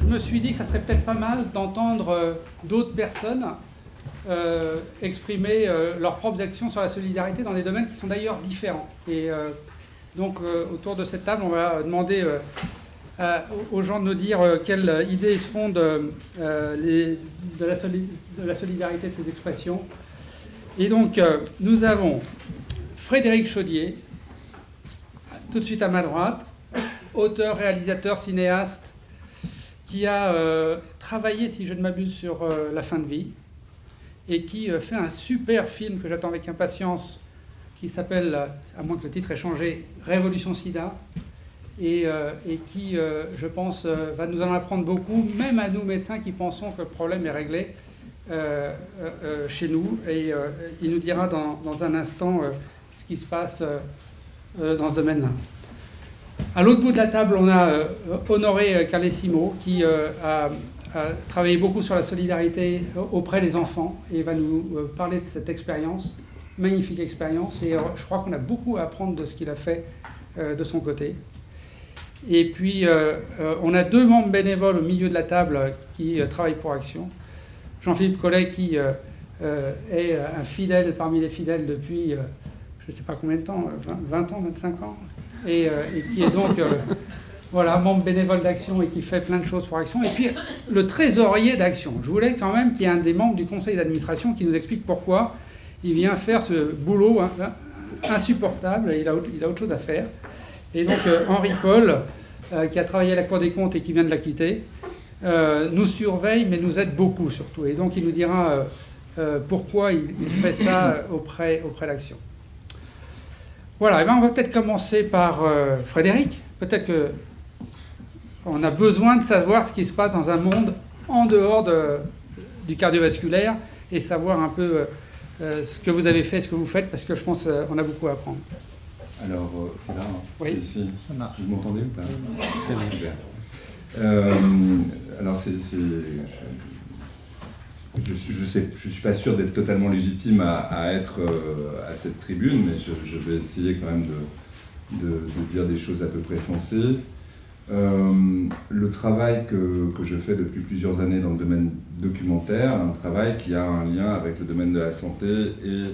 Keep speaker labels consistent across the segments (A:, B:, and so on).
A: je me suis dit que ça serait peut-être pas mal d'entendre d'autres personnes exprimer leurs propres actions sur la solidarité dans des domaines qui sont d'ailleurs différents. Et donc, autour de cette table, on va demander aux gens de nous dire quelles idées ils se font de la solidarité de ces expressions. Et donc, nous avons Frédéric Chaudier, tout de suite à ma droite, auteur, réalisateur, cinéaste, qui a travaillé, si je ne m'abuse, sur la fin de vie, et qui fait un super film que j'attends avec impatience, qui s'appelle, à moins que le titre ait changé, Révolution Sida, et qui, je pense, va nous en apprendre beaucoup, même à nous médecins qui pensons que le problème est réglé chez nous. Et il nous dira dans un instant ce qui se passe dans ce domaine-là. À l'autre bout de la table, on a Honoré Carlesimo, qui a travaillé beaucoup sur la solidarité auprès des enfants et va nous parler de cette expérience, magnifique expérience. Et je crois qu'on a beaucoup à apprendre de ce qu'il a fait de son côté. Et puis, on a deux membres bénévoles au milieu de la table qui travaillent pour Action. Jean-Philippe Collet, qui est un fidèle parmi les fidèles depuis, je ne sais pas combien de temps, 20 ans, 25 ans, et qui est donc voilà, membre bénévole d'Action et qui fait plein de choses pour Action. Et puis, le trésorier d'Action. Je voulais quand même qu'il y ait un des membres du conseil d'administration qui nous explique pourquoi il vient faire ce boulot insupportable. Il a autre chose à faire. Et donc, Henri Paul, qui a travaillé à la Cour des comptes et qui vient de la quitter, nous surveille, mais nous aide beaucoup surtout. Et donc, il nous dira pourquoi il fait ça auprès d'Action. Voilà, et bien on va peut-être commencer par Frédéric. Peut-être qu'on a besoin de savoir ce qui se passe dans un monde en dehors du cardiovasculaire et savoir un peu ce que vous avez fait, ce que vous faites, parce que je pense qu'on a beaucoup à apprendre.
B: Alors, c'est là, hein.
A: Oui.
B: Ici.
C: Ça marche.
B: Vous m'entendez ou pas?
C: Très bien.
B: Super. Alors, je suis pas sûr d'être totalement légitime à être à cette tribune, mais je vais essayer quand même de dire des choses à peu près sensées. Le travail que je fais depuis plusieurs années dans le domaine documentaire, un travail qui a un lien avec le domaine de la santé et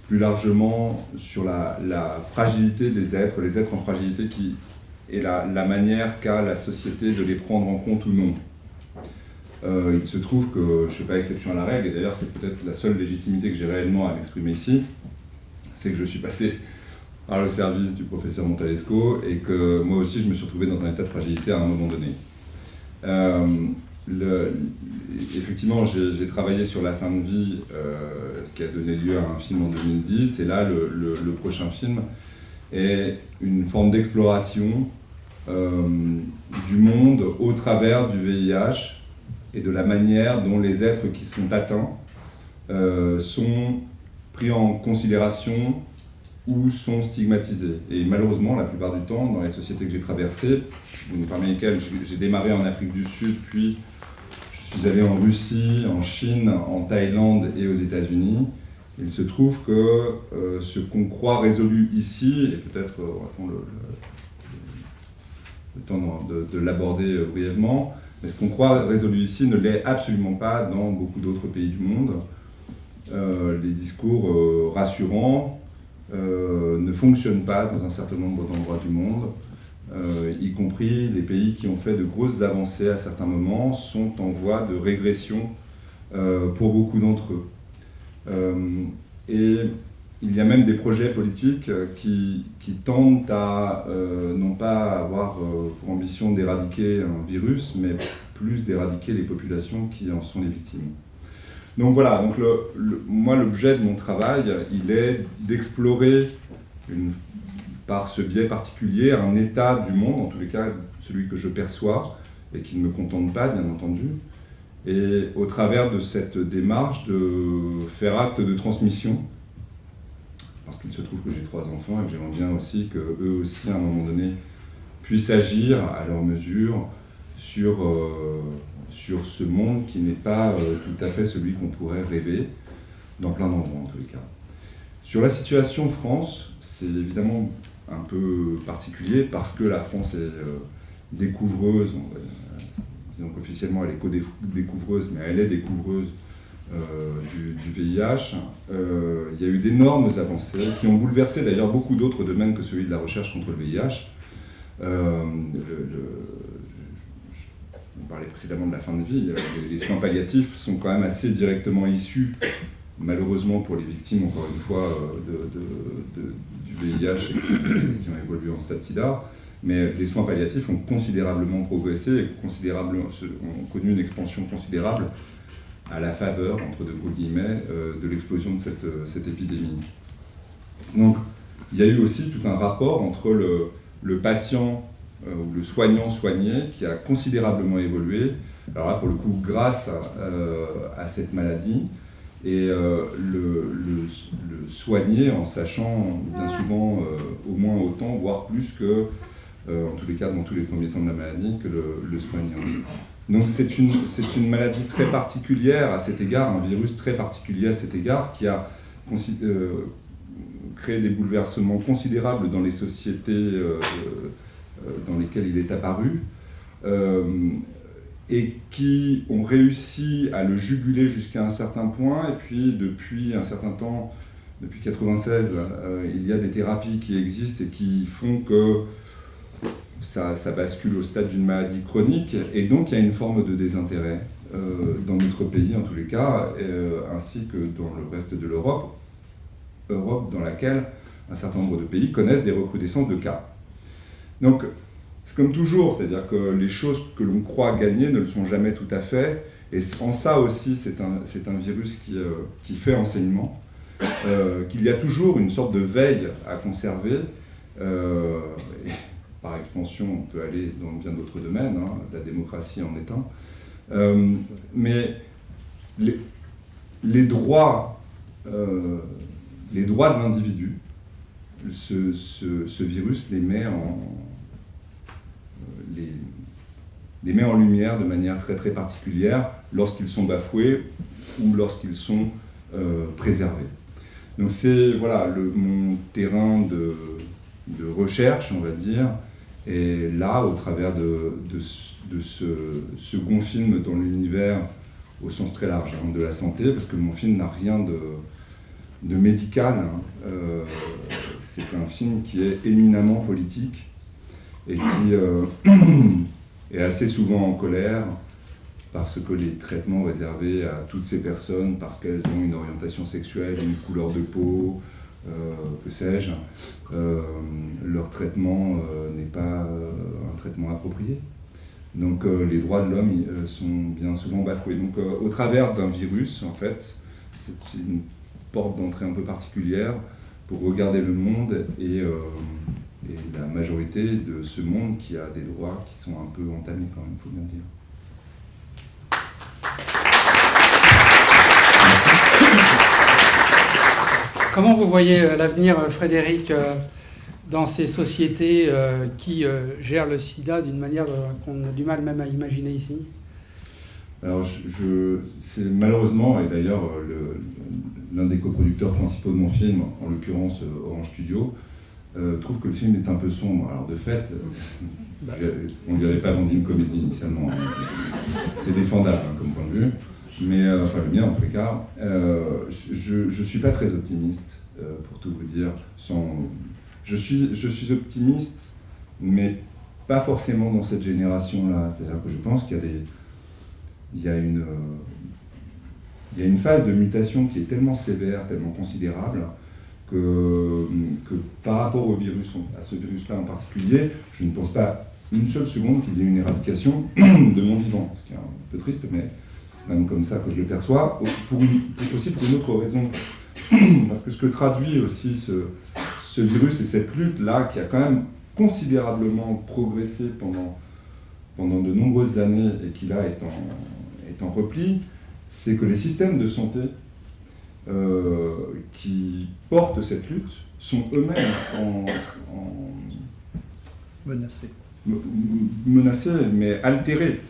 B: plus largement sur la fragilité des êtres, les êtres en fragilité et la manière qu'a la société de les prendre en compte ou non. Il se trouve que je ne fais pas exception à la règle, et d'ailleurs c'est peut-être la seule légitimité que j'ai réellement à m'exprimer ici, c'est que je suis passé par le service du professeur Montalesco et que moi aussi je me suis retrouvé dans un état de fragilité à un moment donné. Effectivement, j'ai travaillé sur la fin de vie, ce qui a donné lieu à un film en 2010, et là le prochain film est une forme d'exploration du monde au travers du VIH et de la manière dont les êtres qui sont atteints sont pris en considération ou sont stigmatisés. Et malheureusement, la plupart du temps, dans les sociétés que j'ai traversées, parmi lesquelles j'ai démarré en Afrique du Sud, puis je suis allé en Russie, en Chine, en Thaïlande et aux États-Unis, il se trouve que ce qu'on croit résolu ici, et peut-être on va prendre le temps de l'aborder brièvement, mais ce qu'on croit résolu ici ne l'est absolument pas dans beaucoup d'autres pays du monde. Les discours rassurants ne fonctionnent pas dans un certain nombre d'endroits du monde, y compris les pays qui ont fait de grosses avancées à certains moments sont en voie de régression pour beaucoup d'entre eux. Et il y a même des projets politiques qui tendent à non pas avoir pour ambition d'éradiquer un virus, mais plus d'éradiquer les populations qui en sont les victimes. Donc voilà, donc moi l'objet de mon travail, il est d'explorer par ce biais particulier un état du monde, en tous les cas celui que je perçois, et qui ne me contente pas bien entendu, et au travers de cette démarche de faire acte de transmission, parce qu'il se trouve que j'ai 3 enfants et que j'aimerais bien aussi qu'eux aussi, à un moment donné, puissent agir à leur mesure sur ce monde qui n'est pas tout à fait celui qu'on pourrait rêver, dans plein d'endroits en tous les cas. Sur la situation France, c'est évidemment un peu particulier parce que la France est découvreuse disons qu'officiellement elle est co-découvreuse, mais elle est découvreuse du VIH. Il y a eu d'énormes avancées qui ont bouleversé d'ailleurs beaucoup d'autres domaines que celui de la recherche contre le VIH. On parlait précédemment de la fin de vie. Les soins palliatifs sont quand même assez directement issus, malheureusement pour les victimes, encore une fois, du VIH et qui ont évolué en stade sida. Mais les soins palliatifs ont considérablement progressé et ont connu une expansion considérable à la faveur, entre de gros guillemets, de l'explosion de cette épidémie. Donc, il y a eu aussi tout un rapport entre le patient ou le soignant soigné qui a considérablement évolué, alors là pour le coup grâce à cette maladie, et le soigner en sachant bien souvent au moins autant, voire plus que, en tous les cas dans tous les premiers temps de la maladie, que le soignant. Donc c'est une maladie très particulière à cet égard, un virus très particulier à cet égard, qui a créé des bouleversements considérables dans les sociétés dans lesquelles il est apparu, et qui ont réussi à le juguler jusqu'à un certain point, et puis depuis un certain temps, depuis 1996, il y a des thérapies qui existent et qui font que ça bascule au stade d'une maladie chronique, et donc il y a une forme de désintérêt dans notre pays en tous les cas, ainsi que dans le reste de l'Europe, dans laquelle un certain nombre de pays connaissent des recrudescences de cas. Donc, c'est comme toujours, c'est-à-dire que les choses que l'on croit gagner ne le sont jamais tout à fait, et en ça aussi, c'est un virus qui fait enseignement, qu'il y a toujours une sorte de veille à conserver, et par extension, on peut aller dans bien d'autres domaines, hein, la démocratie en est un, mais les droits de l'individu, ce virus les met en lumière de manière très très particulière lorsqu'ils sont bafoués ou lorsqu'ils sont préservés. Donc c'est voilà, mon terrain de recherche, on va dire, et là, au travers de ce second film dans l'univers au sens très large hein, de la santé, parce que mon film n'a rien de médical, hein, c'est un film qui est éminemment politique et qui est assez souvent en colère parce que les traitements réservés à toutes ces personnes, parce qu'elles ont une orientation sexuelle, une couleur de peau, que sais-je, leur traitement n'est pas un traitement approprié. Donc les droits de l'homme sont bien souvent bafoués. Donc au travers d'un virus, en fait, c'est une porte d'entrée un peu particulière pour regarder le monde et la majorité de ce monde qui a des droits qui sont un peu entamés quand même, il faut bien le dire.
A: Comment vous voyez l'avenir, Frédéric, dans ces sociétés qui gèrent le sida d'une manière qu'on a du mal même à imaginer ici ?
B: Alors, c'est malheureusement, et d'ailleurs l'un des coproducteurs principaux de mon film, en l'occurrence Orange Studio, trouve que le film est un peu sombre. Alors de fait, on ne lui avait pas vendu une comédie initialement. Hein. C'est défendable hein, comme point de vue. Mais, enfin le mien en tout cas, je ne suis pas très optimiste, pour tout vous dire. Je suis optimiste, mais pas forcément dans cette génération-là. C'est-à-dire que je pense qu'il y a une phase de mutation qui est tellement sévère, tellement considérable, que par rapport au virus, à ce virus-là en particulier, je ne pense pas une seule seconde qu'il y ait une éradication de mon vivant. Ce qui est un peu triste, mais c'est quand même comme ça que je le perçois. C'est aussi pour une autre raison. Parce que ce que traduit aussi ce virus et cette lutte-là, qui a quand même considérablement progressé pendant de nombreuses années et qui là est en repli, c'est que les systèmes de santé qui portent cette lutte sont eux-mêmes menacés, mais altérés,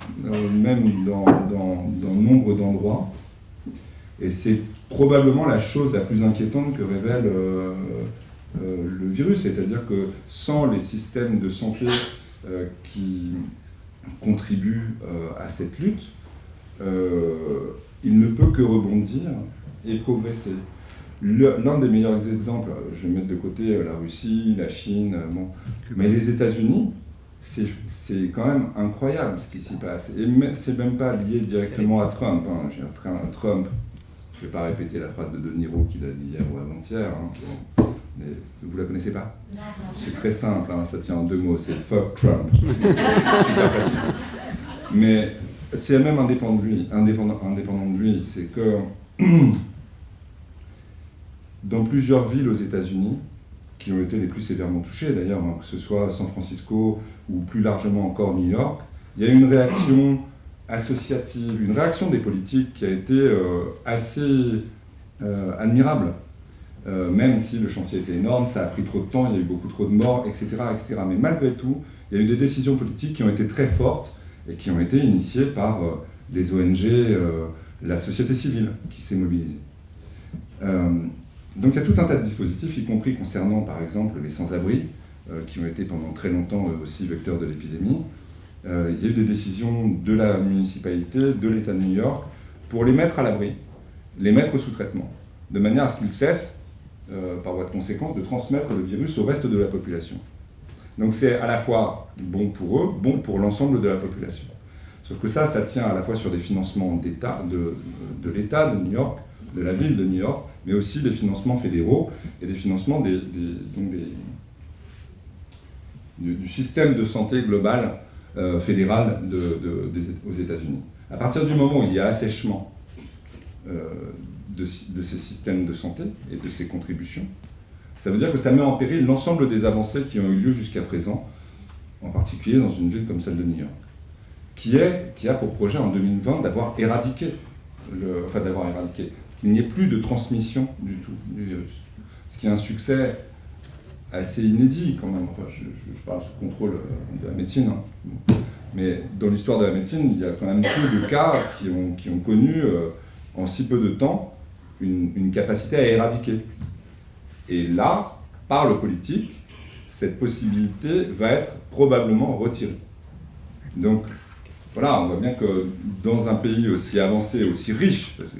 B: même dans nombre d'endroits. Et c'est probablement la chose la plus inquiétante que révèle le virus, c'est-à-dire que sans les systèmes de santé qui contribue à cette lutte, il ne peut que rebondir et progresser. L'un des meilleurs exemples, je vais mettre de côté la Russie, la Chine, bon, mais les États-Unis, c'est quand même incroyable ce qui s'y passe. Et c'est même pas lié directement à Trump. Hein. Je veux dire, Trump, je ne vais pas répéter la phrase de De Niro qu'il a dit hier ou avant-hier. Hein. Mais vous la connaissez pas? Non. C'est très simple, hein, ça tient en 2 mots, c'est fuck Trump. Super facile. Mais c'est même indépendant de lui, c'est que dans plusieurs villes aux États-Unis, qui ont été les plus sévèrement touchées d'ailleurs, hein, que ce soit San Francisco ou plus largement encore New York, il y a eu une réaction associative, une réaction des politiques qui a été assez admirable. Même si le chantier était énorme, ça a pris trop de temps, il y a eu beaucoup trop de morts, etc., etc. Mais malgré tout, il y a eu des décisions politiques qui ont été très fortes et qui ont été initiées par les ONG, la société civile qui s'est mobilisée. Donc il y a tout un tas de dispositifs, y compris concernant par exemple les sans-abri, qui ont été pendant très longtemps aussi vecteurs de l'épidémie. Il y a eu des décisions de la municipalité, de l'État de New York, pour les mettre à l'abri, les mettre sous traitement, de manière à ce qu'ils cessent, par voie de conséquence, de transmettre le virus au reste de la population. Donc c'est à la fois bon pour eux, bon pour l'ensemble de la population. Sauf que ça tient à la fois sur des financements d'État, de l'État de New York, de la ville de New York, mais aussi des financements fédéraux et des financements du système de santé global fédéral aux États-Unis. À partir du moment où il y a assèchement de ces systèmes de santé et de ces contributions, ça veut dire que ça met en péril l'ensemble des avancées qui ont eu lieu jusqu'à présent, en particulier dans une ville comme celle de New York, qui a pour projet en 2020 d'avoir éradiqué, qu'il n'y ait plus de transmission du tout du virus. Ce qui est un succès assez inédit quand même. Enfin, je parle sous contrôle de la médecine, hein. Mais dans l'histoire de la médecine, il y a quand même peu de cas qui ont connu en si peu de temps une capacité à éradiquer. Et là, par le politique, cette possibilité va être probablement retirée. Donc, voilà, on voit bien que dans un pays aussi avancé, aussi riche, parce que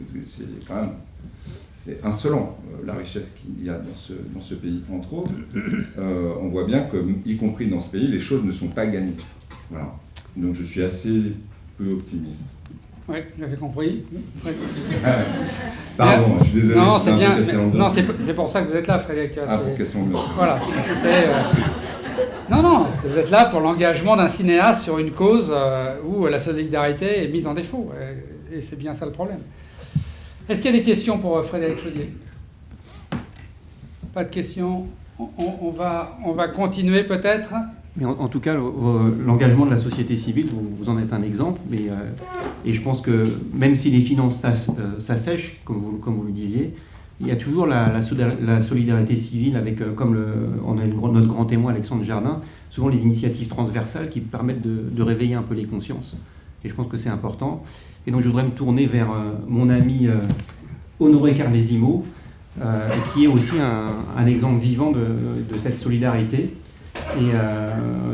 B: c'est insolent la richesse qu'il y a dans ce pays, entre autres, on voit bien que, y compris dans ce pays, les choses ne sont pas gagnées. Voilà. Donc je suis assez peu optimiste.
A: Oui, j'avais compris.
B: Pardon, je suis désolé.
A: Non, c'est bien. Non, c'est pour ça que vous êtes là, Frédéric.
B: Pour casser l'ambiance.
A: Voilà. Non, vous êtes là pour l'engagement d'un cinéaste sur une cause où la solidarité est mise en défaut. Et c'est bien ça le problème. Est-ce qu'il y a des questions pour Frédéric Chaudier? Pas de questions. On va continuer peut-être.
C: Mais en tout cas, l'engagement de la société civile, vous en êtes un exemple. Et je pense que même si les finances s'assèchent, comme vous le disiez, il y a toujours la solidarité civile avec, on a notre grand témoin Alexandre Jardin, souvent les initiatives transversales qui permettent de réveiller un peu les consciences. Et je pense que c'est important. Et donc je voudrais me tourner vers mon ami Honoré Carlesimo, qui est aussi un exemple vivant de cette solidarité, et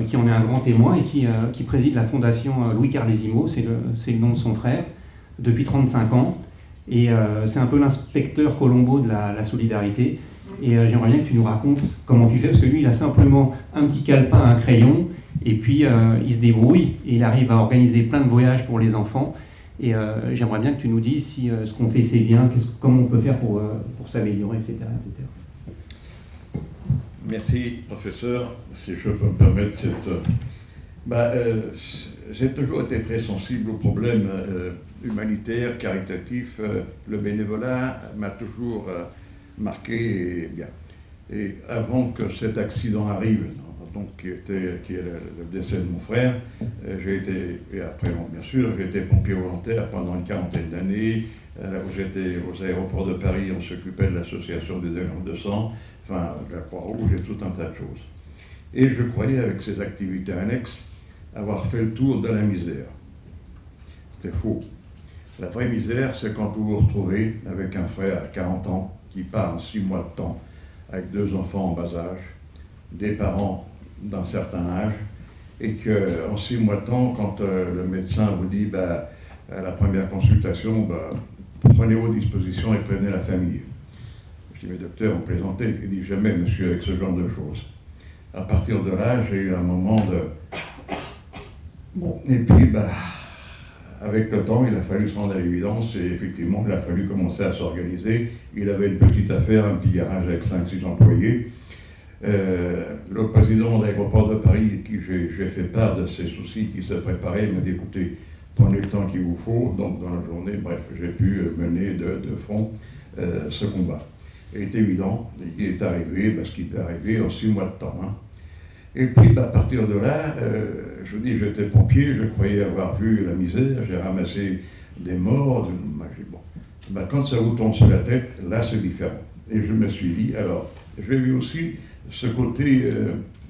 C: qui en est un grand témoin, et qui préside la fondation Louis Carlesimo, c'est le nom de son frère, depuis 35 ans. Et c'est un peu l'inspecteur Colombo de la solidarité. Et j'aimerais bien que tu nous racontes comment tu fais, parce que lui, il a simplement un petit calepin, un crayon, et puis il se débrouille, et il arrive à organiser plein de voyages pour les enfants. Et j'aimerais bien que tu nous dises si ce qu'on fait c'est bien, comment on peut faire pour s'améliorer, etc., etc.
D: Merci, professeur. Si je peux me permettre j'ai toujours été très sensible aux problèmes humanitaires, caritatifs. Le bénévolat m'a toujours marqué. Et avant que cet accident arrive, donc qui est le décès de mon frère, et après, bien sûr, j'ai été pompier volontaire pendant une 40aine d'années. Où j'étais aux aéroports de Paris, on s'occupait de l'association des donneurs de sang, enfin, de la Croix-Rouge et tout un tas de choses. Et je croyais, avec ces activités annexes, avoir fait le tour de la misère. C'était faux. La vraie misère, c'est quand vous vous retrouvez avec un frère à 40 ans qui part en 6 mois de temps, avec 2 enfants en bas âge, des parents d'un certain âge, et qu'en 6 mois de temps, quand le médecin vous dit à la première consultation, prenez vos dispositions et prévenez la famille. Je dis, mais docteur, vous plaisantez? Il dit, jamais, monsieur, avec ce genre de choses. À partir de là, j'ai eu un moment de... Bon, et puis, avec le temps, il a fallu se rendre à l'évidence, et effectivement, il a fallu commencer à s'organiser. Il avait une petite affaire, un petit garage avec 5-6 employés. Le président de l'aéroport de Paris, à qui j'ai fait part de ses soucis qui se préparaient, m'a dit, écoutez, prenez le temps qu'il vous faut. Donc, dans la journée, bref, j'ai pu mener de front ce combat. Il est évident, il est arrivé ce qui est arrivé en 6 mois de temps. Hein. Et puis, à partir de là, je dis, j'étais pompier, je croyais avoir vu la misère, j'ai ramassé des morts. Quand ça vous tombe sur la tête, là, c'est différent. Et je me suis dit, alors, j'ai vu aussi ce côté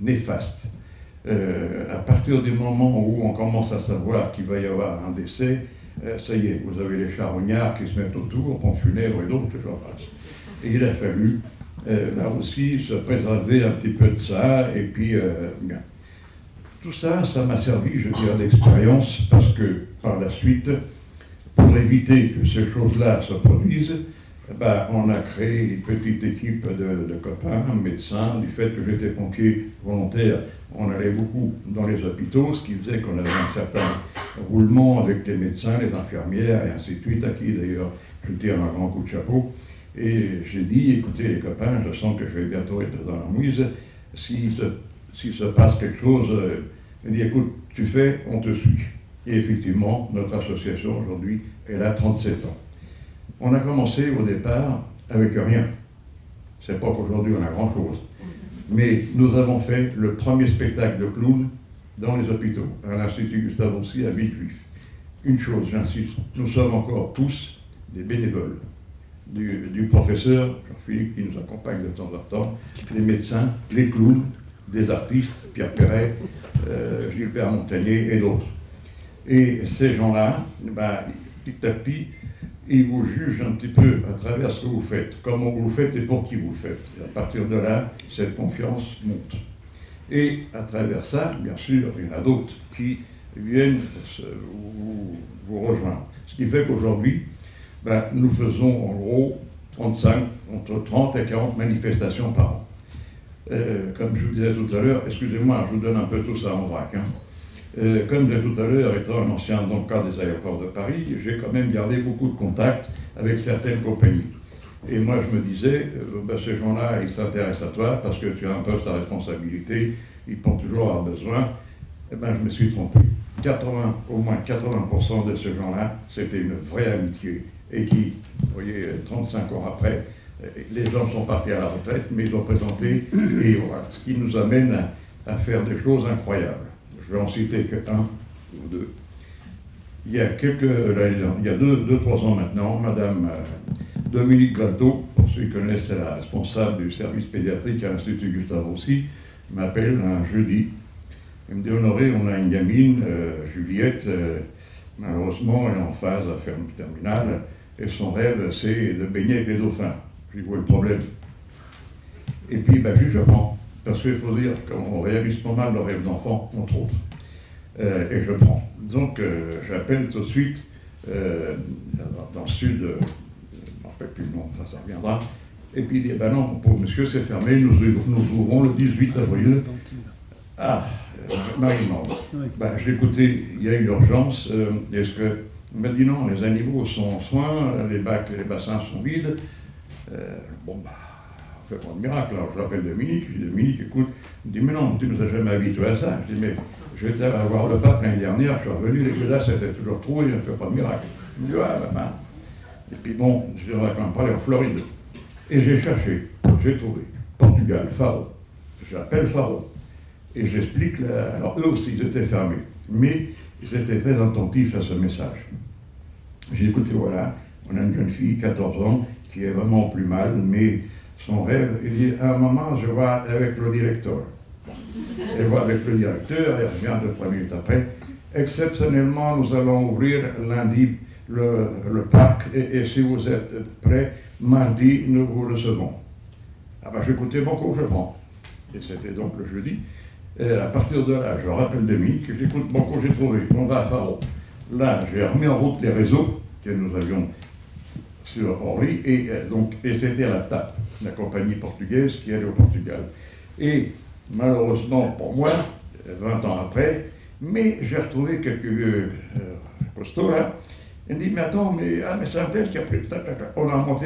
D: néfaste. À partir du moment où on commence à savoir qu'il va y avoir un décès, ça y est, vous avez les charognards qui se mettent autour, pompes funèbres et d'autres, j'en passe. Et il a fallu, là aussi, se préserver un petit peu de ça, et puis, bien. Tout ça, ça m'a servi, je dirais, d'expérience, parce que, par la suite, pour éviter que ces choses-là se produisent, on a créé une petite équipe de copains, médecins, du fait que j'étais pompier volontaire, on allait beaucoup dans les hôpitaux, ce qui faisait qu'on avait un certain roulement avec les médecins, les infirmières, et ainsi de suite, à qui d'ailleurs je tire un grand coup de chapeau. Et j'ai dit, écoutez les copains, je sens que je vais bientôt être dans la mouise, s'il se passe quelque chose, il dit, écoute, tu fais, on te suit. Et effectivement, notre association aujourd'hui, elle a 37 ans. On a commencé au départ avec rien. C'est pas qu'aujourd'hui on a grand-chose. Mais nous avons fait le premier spectacle de clown dans les hôpitaux, à l'Institut Gustave Roussy à Villejuif. Une chose, j'insiste, nous sommes encore tous des bénévoles. Du professeur Jean-Philippe qui nous accompagne de temps en temps, les médecins, les clowns, des artistes, Pierre Perret, Gilbert Montagnier et d'autres. Et ces gens-là, petit à petit, ils vous jugent un petit peu à travers ce que vous faites, comment vous le faites et pour qui vous le faites. Et à partir de là, cette confiance monte. Et à travers ça, bien sûr, il y en a d'autres qui viennent vous rejoindre. Ce qui fait qu'aujourd'hui, nous faisons en gros entre 30 et 40 manifestations par an. Comme je vous disais tout à l'heure, excusez-moi, je vous donne un peu tout ça en vrac. Comme je disais tout à l'heure, étant un ancien cadre des aéroports de Paris, j'ai quand même gardé beaucoup de contacts avec certaines compagnies. Et moi, je me disais, ces gens-là, ils s'intéressent à toi parce que tu as un poste à responsabilité, ils pensent toujours avoir besoin. Je me suis trompé. Au moins 80% de ces gens-là, c'était une vraie amitié. Et qui, vous voyez, 35 ans après, les gens sont partis à la retraite, mais ils ont présenté, et voilà, ce qui nous amène à faire des choses incroyables. Je vais en citer que un ou deux. Il y a 2-3 ans maintenant, Madame Dominique Galto, pour ceux qui connaissent, c'est la responsable du service pédiatrique à l'Institut Gustave Roussy, m'appelle un jeudi. Elle me dit, Honoré, on a une gamine, Juliette, malheureusement, elle est en phase à faire une terminale, et son rêve, c'est de baigner avec les dauphins. Je lui vois le problème. Et puis, je prends. Parce qu'il faut dire qu'on réalise pas mal le rêve d'enfant, entre autres. Et je prends. Donc, j'appelle tout de suite, dans le sud, je ne me rappelle plus le nom, ça reviendra. Et puis il dit, non, pour monsieur, c'est fermé, nous ouvrons le 18 avril. Marie-Mande. J'ai écouté, il y a une urgence, est-ce que... Il m'a dit non, les animaux sont en soins, les bassins sont vides. On fait pas de miracle. Alors je l'appelle Dominique, je dis Dominique, écoute, il me dit mais non, tu nous as jamais habitués à ça. Je dis mais j'étais à voir le pape l'année dernière, je suis revenu, les là c'était toujours trop, il ne fait pas de miracle. Il me dit Et puis je devrais quand même parler en Floride. Et j'ai cherché, j'ai trouvé Portugal, Faro. J'appelle Faro. Et j'explique, alors eux aussi ils étaient fermés, mais ils étaient très attentifs à ce message. J'ai dit, écoutez, voilà, on a une jeune fille, 14 ans, qui est vraiment plus mal, mais son rêve, il dit, à un moment, je vois avec le directeur. Elle va avec le directeur, elle revient 2-3 minutes après. Exceptionnellement, nous allons ouvrir lundi le parc, et si vous êtes prêts, mardi, nous vous recevons. J'ai écouté beaucoup, je prends. Et c'était donc le jeudi. À partir de là, je rappelle Demi, que j'écoute, bon, quand j'ai trouvé, on va à Faro. Là, j'ai remis en route les réseaux que nous avions sur Orly, et c'était à la TAP, la compagnie portugaise qui allait au Portugal. Et malheureusement pour moi, 20 ans après, mais j'ai retrouvé quelques vieux costauds là. Il me dit, mais attends, mais c'est un tel qui a pris. On a monté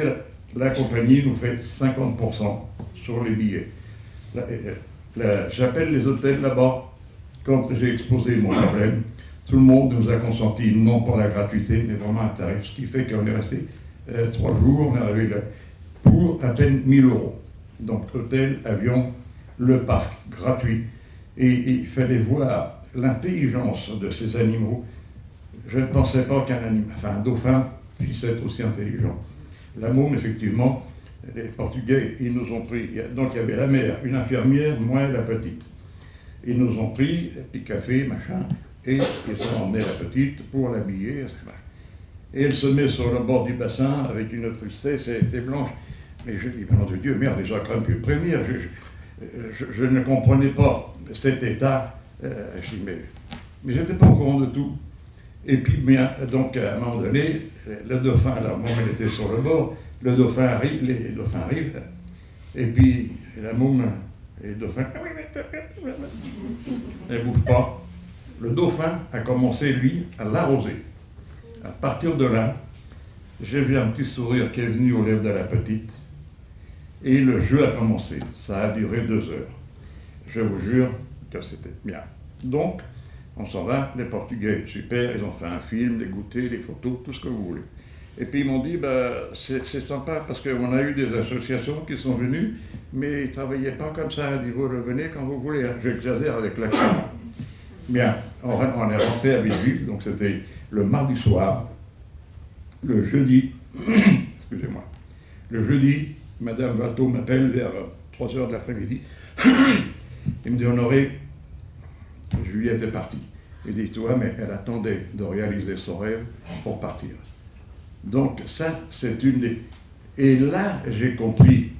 D: la compagnie, nous fait 50% sur les billets. J'appelle les hôtels là-bas, quand j'ai exposé mon problème, tout le monde nous a consenti, non pas la gratuité, mais vraiment un tarif, ce qui fait qu'on est resté 3 jours, on est arrivé là, pour à peine 1 000 €. Donc hôtel, avion, le parc gratuit. Et il fallait voir l'intelligence de ces animaux. Je ne pensais pas un dauphin puisse être aussi intelligent. La môme, effectivement, les Portugais, ils nous ont pris. Donc il y avait la mère, une infirmière, moi et la petite. Ils nous ont pris, petit café, machin, et ils ont emmené la petite pour l'habiller. Et elle se met sur le bord du bassin avec une tristesse, elle était blanche. Mais je dis, nom de Dieu, merde, ils auraient quand même pu prévenir. Je ne comprenais pas cet état. Je dis, mais je n'étais pas au courant de tout. Et puis, bien, donc, à un moment donné, le dauphin, la môme, elle était sur le bord, le dauphin arrive, les dauphins arrivent, et puis la môme et le dauphin, elle ne bouge pas. Le dauphin a commencé, lui, à l'arroser. À partir de là, j'ai vu un petit sourire qui est venu aux lèvres de la petite, et le jeu a commencé. Ça a duré 2 heures. Je vous jure que c'était bien. Donc, on s'en va, les Portugais, super, ils ont fait un film, des goûters, des photos, tout ce que vous voulez. Et puis ils m'ont dit, c'est sympa parce qu'on a eu des associations qui sont venues, mais ils ne travaillaient pas comme ça, ils disent, vous revenez quand vous voulez, hein. J'exagère avec l'accent. Bien, on est rentré à Villejuif, donc c'était le mardi soir, le jeudi, excusez-moi, le jeudi, Madame Valto m'appelle vers 3 h de l'après-midi, il me dit, Honoré, Juliette est partie. Il dit, toi, mais elle attendait de réaliser son rêve pour partir. Donc ça, c'est une des... Et là, j'ai compris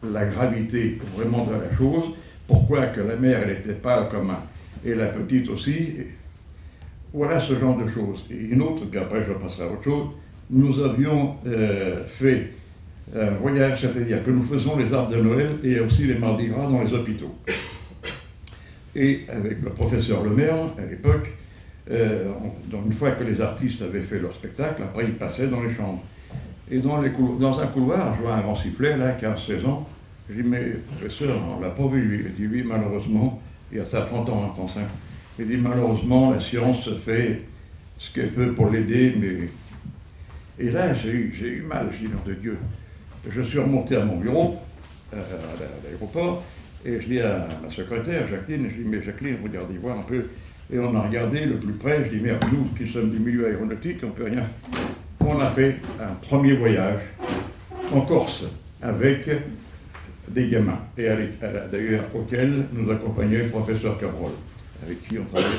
D: la gravité vraiment de la chose, pourquoi que la mère, elle n'était pas comme un... Et la petite aussi. Voilà ce genre de choses. Et une autre, puis après je passerai à autre chose, nous avions fait un voyage, c'est-à-dire que nous faisons les arbres de Noël et aussi les Mardi Gras dans les hôpitaux. Et avec le professeur Lemaire, à l'époque, donc une fois que les artistes avaient fait leur spectacle, après ils passaient dans les chambres. Et dans un couloir, je vois un grand sifflet, là, 15-16 ans, je dis, mais professeur, on ne l'a pas vu. Il dit, oui, malheureusement, il y a ça 30 ans, hein, 35. Il dit, malheureusement, la science fait ce qu'elle peut pour l'aider, mais... Et là, j'ai eu mal, je dis, nom de Dieu. Je suis remonté à mon bureau, à l'aéroport, et je dis à ma secrétaire, Jacqueline, je dis, mais Jacqueline, regardez voir un peu. Et on a regardé le plus près, je dis, merde, nous qui sommes du milieu aéronautique, on ne peut rien. On a fait un premier voyage en Corse avec des gamins, et d'ailleurs auquel nous accompagnait le professeur Cabrol, avec qui on travaillait.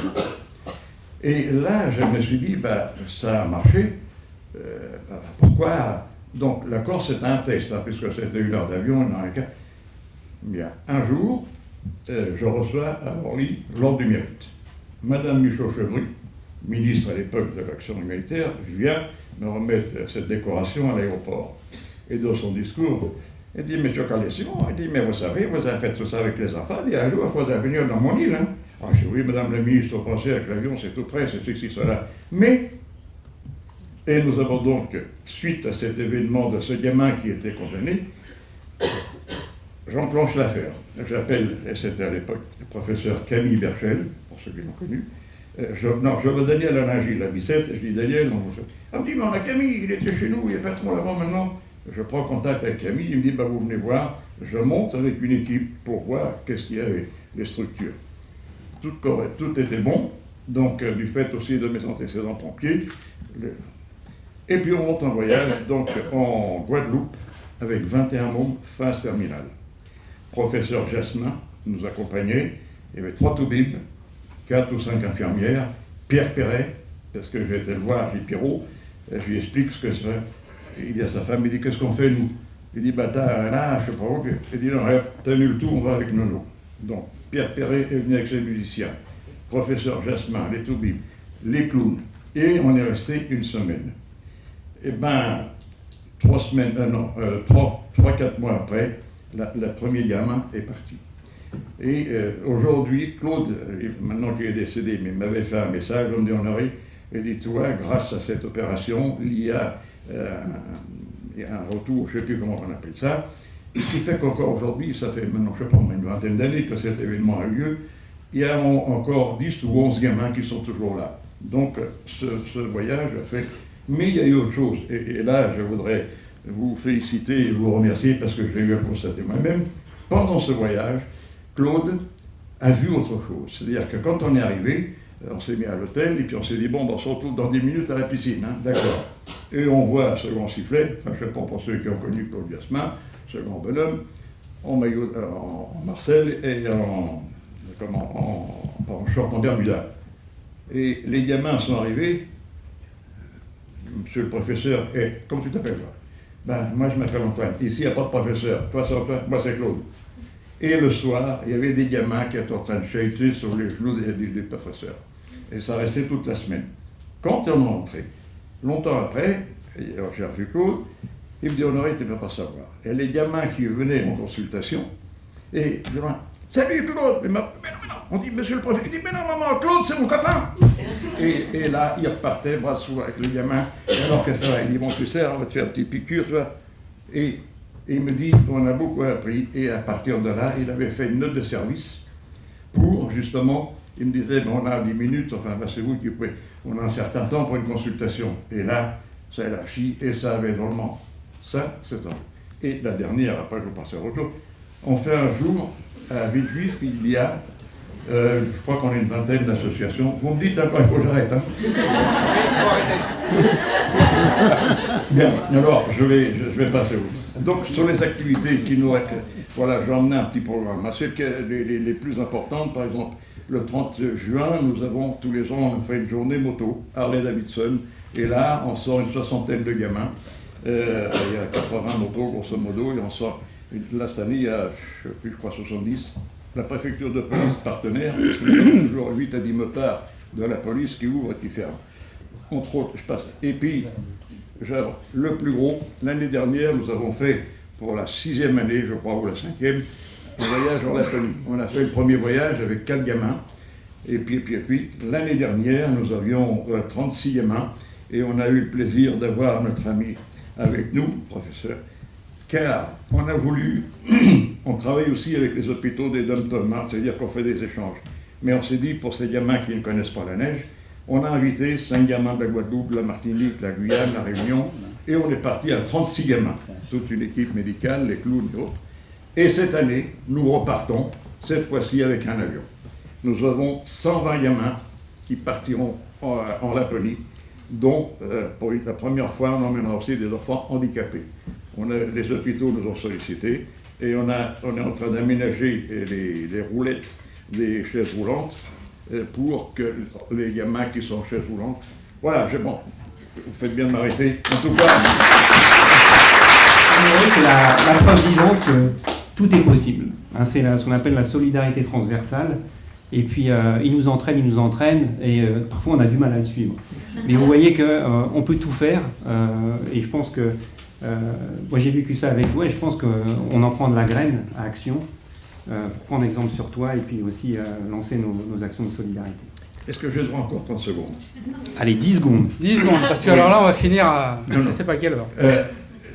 D: Et là, je me suis dit, ça a marché, pourquoi? Donc la Corse, c'était un test, hein, puisque c'était 1 heure d'avion, Bien, un jour, je reçois à Orly l'Ordre du Mérite. Madame Michaud-Chevry, ministre à l'époque de l'Action humanitaire, vient me remettre cette décoration à l'aéroport. Et dans son discours, elle dit, Monsieur Calais-Simon, elle dit, mais vous savez, vous avez fait tout ça avec les enfants, elle dit, un jour, il faudra venir dans mon île. Hein. Ah, je dis, oui, Madame la ministre, vous pensez avec l'avion, c'est tout près, c'est ceci, cela. Mais, et nous avons donc, suite à cet événement de ce gamin qui était condamné, j'enclenche l'affaire. J'appelle, et c'était à l'époque le professeur Camille Berchel, pour ceux qui l'ont connu. Je veux Daniel Alain-Gilles, la Bicêtre, et je dis Daniel, on me dit, mais on a Camille, il était chez nous, il est patron là-bas maintenant. Je prends contact avec Camille, il me dit, vous venez voir, je monte avec une équipe pour voir qu'est-ce qu'il y avait, les structures. Tout correct, tout était bon, donc du fait aussi de mes antécédents pompiers. Et puis on monte en voyage, donc en Guadeloupe, avec 21 mômes, phase terminale. Professeur Jasmin nous accompagnait, il y avait 3 toubibs, 4 ou 5 infirmières, Pierre Perret, parce que j'ai été le voir, j'ai dit Pierrot, je lui explique ce que c'est. Il dit à sa femme, il dit, qu'est-ce qu'on fait nous? Il dit, t'as un âge, je sais pas où. Il dit, non, t'as nul tout, on va avec Nono. Donc, Pierre Perret est venu avec ses musiciens, professeur Jasmin, les toubibs, les clowns, et on est resté une semaine. Et bien, 3-4 mois après, le premier gamin est parti. Et aujourd'hui, Claude, maintenant qu'il est décédé, mais m'avait fait un message, on me dit Honoré, il dit, tu vois, grâce à cette opération, il y a un retour, je ne sais plus comment on appelle ça, ce qui fait qu'encore aujourd'hui, ça fait maintenant, je ne sais pas, une vingtaine d'années que cet événement a eu lieu, il y a encore 10 ou 11 gamins qui sont toujours là. Donc ce voyage a fait... Mais il y a eu autre chose, et là je voudrais vous féliciter et vous remercier parce que je l'ai eu à constater moi-même. Pendant ce voyage, Claude a vu autre chose. C'est-à-dire que quand on est arrivé, on s'est mis à l'hôtel et puis on s'est dit, bon, on se retrouve dans 10 minutes à la piscine, hein, d'accord. Et on voit ce grand sifflet, enfin je ne sais pas pour ceux qui ont connu Claude Jasmin, ce grand bonhomme, en maillot, en Marcel et en short en Bermuda. Et les gamins sont arrivés, monsieur le professeur, comment tu t'appelles toi? Ben, moi je m'appelle Antoine, ici il n'y a pas de professeur, toi c'est Antoine, moi c'est Claude. Et le soir, il y avait des gamins qui étaient en train de chahuter sur les genoux des professeurs. Et ça restait toute la semaine. Quand on est rentré, longtemps après, j'ai revu Claude, il me dit Honoré, tu ne peux pas savoir. Et les gamins qui venaient en consultation, et je dis salut Claude, mais non, on dit monsieur le professeur, il dit mais non maman, Claude c'est mon copain. Et là, il repartait bras sous avec le gamin, alors que ça va, il dit bon tu sais, on va te faire une petite piqûre, tu vois. Et il me dit on a beaucoup appris, et à partir de là, il avait fait une note de service pour justement, il me disait ben, on a 10 minutes, enfin ben, c'est vous qui pouvez, on a un certain temps pour une consultation. Et là, ça élargit, et ça avait drôlement. Ça, c'est ça. Et la dernière, après je vous passerai au retour, on fait un jour, à Villejuif, il y a, je crois qu'on a une vingtaine d'associations. Vous me dites encore, il faut que j'arrête. Hein. Bien, alors je vais passer au. Donc, sur les activités qui nous... Voilà, j'ai emmené un petit programme. C'est les plus importantes, par exemple, le 30 juin, nous avons, tous les ans, on fait une journée moto, Harley-Davidson, et là, on sort une soixantaine de gamins. Il y a 80 motos, grosso modo, et on sort... Là, cette année, il y a, je crois, 70. La préfecture de police partenaire, parce qu'il y a toujours 8 à 10 motards de la police qui ouvrent et qui ferment. Entre autres, je passe. Et puis, le plus gros, l'année dernière, nous avons fait, pour la 6e année, je crois, ou la 5e, un voyage en Laponie. On a fait le premier voyage avec 4 gamins. Et puis l'année dernière, nous avions 36 gamins. Et on a eu le plaisir d'avoir notre ami avec nous, professeur, car on a voulu, on travaille aussi avec les hôpitaux des dom-tom, c'est-à-dire qu'on fait des échanges. Mais on s'est dit, pour ces gamins qui ne connaissent pas la neige, on a invité 5 gamins de la Guadeloupe, de la Martinique, de la Guyane, de la Réunion, et on est parti à 36 gamins, toute une équipe médicale, les clowns et autres. Et cette année, nous repartons, cette fois-ci avec un avion. Nous avons 120 gamins qui partiront en Laponie, dont, pour la première fois, on emmènera aussi des enfants handicapés. Les hôpitaux nous ont sollicités et on est en train d'aménager les roulettes des chaises roulantes pour que les gamins qui sont en chaises roulantes... Voilà, bon, vous faites bien de m'arrêter. En tout cas...
C: C'est la preuve vivante que tout est possible. Hein, c'est ce qu'on appelle la solidarité transversale. Et puis, il nous entraîne, et parfois on a du mal à le suivre. Mais vous voyez qu'on peut tout faire, et je pense que... moi j'ai vécu ça avec toi et je pense qu'on en prend de la graine à action pour prendre exemple sur toi et puis aussi lancer nos actions de solidarité.
D: Est-ce que j'ai le droit encore 30 secondes?
C: Allez, 10 secondes.
A: 10 secondes, parce que alors là on va finir à je ne sais pas quelle heure.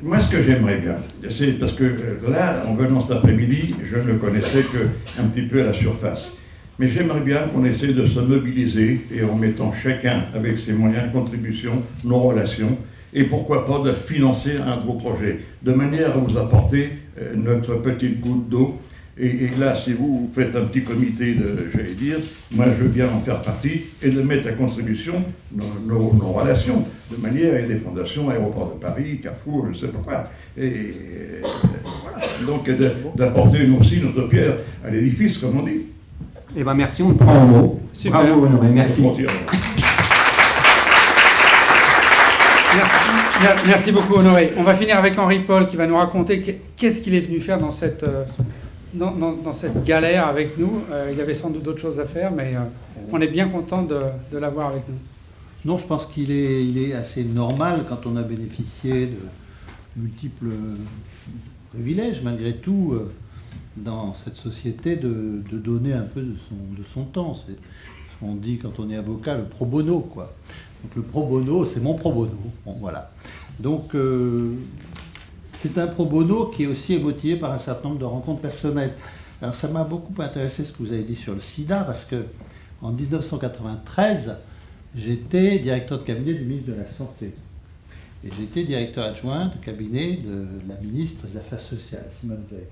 D: Moi ce que j'aimerais bien, c'est parce que là, en venant cet après-midi, je ne connaissais qu'un petit peu à la surface. Mais j'aimerais bien qu'on essaie de se mobiliser et en mettant chacun avec ses moyens de contribution, nos relations, et pourquoi pas de financer un gros projet, de manière à vous apporter notre petite goutte d'eau. Et là, si vous faites un petit comité j'allais dire, moi je veux bien en faire partie, et de mettre à contribution nos relations, de manière à des fondations, Aéroport de Paris, Carrefour, je ne sais pas quoi. Et voilà, donc d'apporter nous aussi notre pierre à l'édifice, comme on dit.
C: Eh bien merci, on te prend en mot.
A: Super.
C: Bravo Honoré, merci.
A: Merci beaucoup Honoré. On va finir avec Henri Paul qui va nous raconter qu'est-ce qu'il est venu faire dans dans cette galère avec nous. Il y avait sans doute d'autres choses à faire, mais on est bien content de l'avoir avec nous.
E: Non, je pense qu'il est assez normal quand on a bénéficié de multiples privilèges, malgré tout, dans cette société, de donner un peu de son temps. C'est ce qu'on dit quand on est avocat, le pro bono, quoi. Donc le pro bono, c'est mon pro bono. Bon, voilà. Donc c'est un pro bono qui est aussi motivé par un certain nombre de rencontres personnelles. Alors ça m'a beaucoup intéressé ce que vous avez dit sur le sida, parce que en 1993, j'étais directeur de cabinet du ministre de la Santé. Et j'étais directeur adjoint de cabinet de la ministre des Affaires sociales, Simone Veil.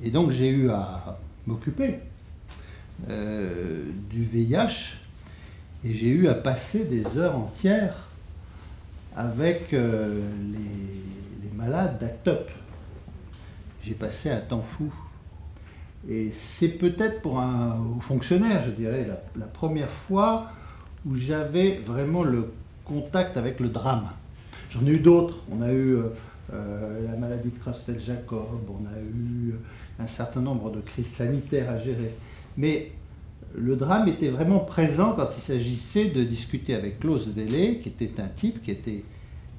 E: Et donc j'ai eu à m'occuper du VIH, et j'ai eu à passer des heures entières avec les malades d'ACTUP. J'ai passé un temps fou. Et c'est peut-être pour un fonctionnaire, je dirais, la première fois où j'avais vraiment le contact avec le drame. J'en ai eu d'autres. On a eu la maladie de Creutzfeldt-Jakob, on a eu un certain nombre de crises sanitaires à gérer. Mais le drame était vraiment présent quand il s'agissait de discuter avec Klaus Welle, qui était un type qui était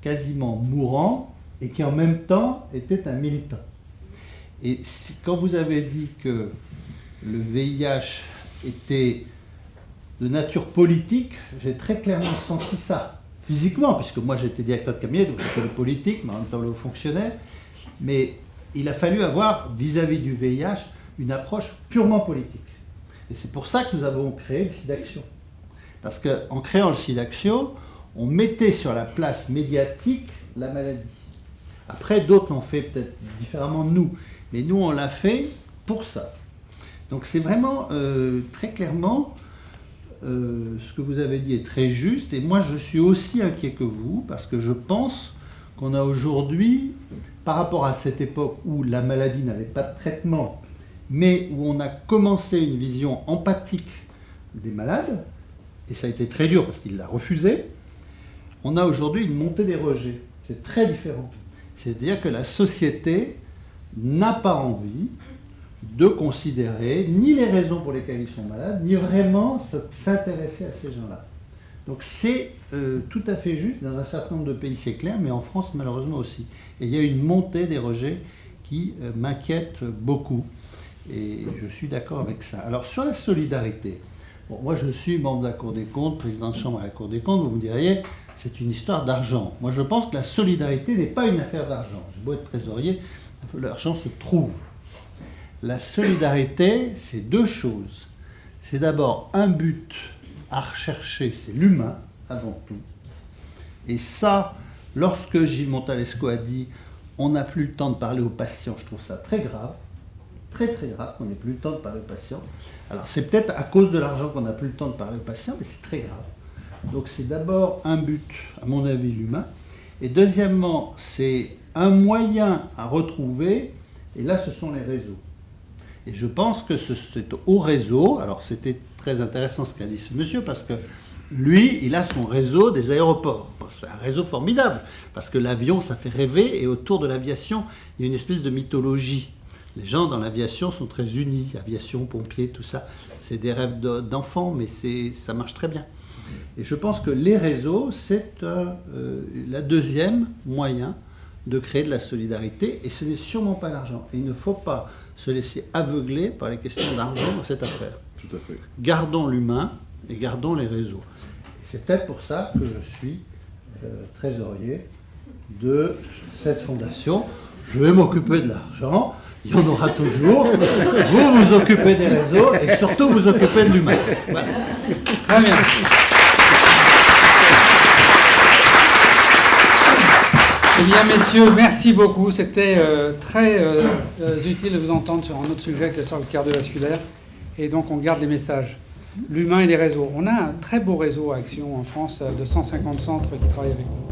E: quasiment mourant et qui en même temps était un militant. Et quand vous avez dit que le VIH était de nature politique, j'ai très clairement senti ça, physiquement, puisque moi j'étais directeur de cabinet, donc j'étais le politique, mais en même temps le fonctionnaire. Mais il a fallu avoir, vis-à-vis du VIH, une approche purement politique. Et c'est pour ça que nous avons créé le SIDAction. Parce qu'en créant le SIDAction, on mettait sur la place médiatique la maladie. Après, d'autres l'ont fait peut-être différemment de nous, mais nous, on l'a fait pour ça. Donc c'est vraiment très clairement, ce que vous avez dit est très juste, et moi je suis aussi inquiet que vous, parce que je pense qu'on a aujourd'hui, par rapport à cette époque où la maladie n'avait pas de traitement, mais où on a commencé une vision empathique des malades, et ça a été très dur parce qu'il l'a refusé, on a aujourd'hui une montée des rejets. C'est très différent. C'est-à-dire que la société n'a pas envie de considérer ni les raisons pour lesquelles ils sont malades, ni vraiment s'intéresser à ces gens-là. Donc c'est tout à fait juste. Dans un certain nombre de pays, c'est clair, mais en France, malheureusement aussi. Et il y a une montée des rejets qui m'inquiète beaucoup. Et je suis d'accord avec ça. Alors sur la solidarité, bon, moi je suis membre de la Cour des comptes, président de chambre à la Cour des comptes, vous me diriez, c'est une histoire d'argent. Moi je pense que la solidarité n'est pas une affaire d'argent. J'ai beau être trésorier, l'argent se trouve. La solidarité, c'est deux choses. C'est d'abord un but à rechercher, c'est l'humain avant tout. Et ça, lorsque Gilles Montalesco a dit « on n'a plus le temps de parler aux patients », je trouve ça très grave. Très très grave qu'on n'ait plus le temps de parler aux patients. Alors c'est peut-être à cause de l'argent qu'on n'a plus le temps de parler aux patients, mais c'est très grave. Donc c'est d'abord un but, à mon avis, l'humain. Et deuxièmement, c'est un moyen à retrouver, et là ce sont les réseaux. Et je pense que c'est au réseau, alors c'était très intéressant ce qu'a dit ce monsieur, parce que lui, il a son réseau des aéroports. Bon, c'est un réseau formidable, parce que l'avion, ça fait rêver, et autour de l'aviation, il y a une espèce de mythologie. Les gens dans l'aviation sont très unis, aviation, pompiers, tout ça. C'est des rêves d'enfants, mais ça marche très bien. Et je pense que les réseaux, c'est la deuxième moyen de créer de la solidarité, et ce n'est sûrement pas l'argent. Et il ne faut pas se laisser aveugler par les questions d'argent dans cette affaire.
B: Tout à fait.
E: Gardons l'humain et gardons les réseaux. Et c'est peut-être pour ça que je suis trésorier de cette fondation. Je vais m'occuper de l'argent. Il y en aura toujours. Vous vous occupez des réseaux et surtout vous occupez de l'humain. Voilà.
A: Très bien. Eh bien, messieurs, merci beaucoup. C'était très utile de vous entendre sur un autre sujet que sur le cardiovasculaire. Et donc, on garde les messages. L'humain et les réseaux. On a un très beau réseau à Action en France de 150 centres qui travaillent avec nous.